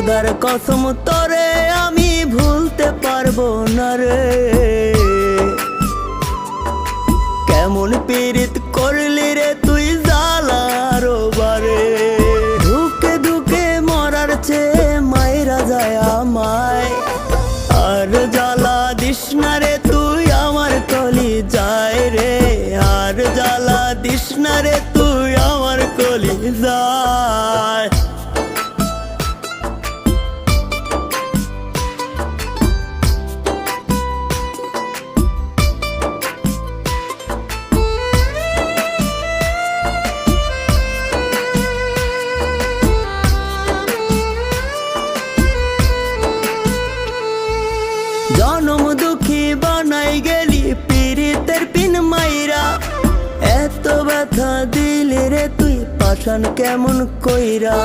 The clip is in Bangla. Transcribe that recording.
খোদার কসম তোরে আমি ভুলতে পারবো না রে। কেমন পীড়িত করলি রে তুই জ্বালার বারে। ধুকে ধুকে মরার চেয়ে মায়েরা যায় আমায়। আর জ্বালা দিস না রে তুই আমার কলি যায় রে। আর জ্বালা দিস না রে তুই আমার কলি যায়। জনম দুঃখী বানাই গেলি পীড়িতের পিন মাইরা। এত ব্যথা দিলি রে তুই পাষাণ কেমন কইরা।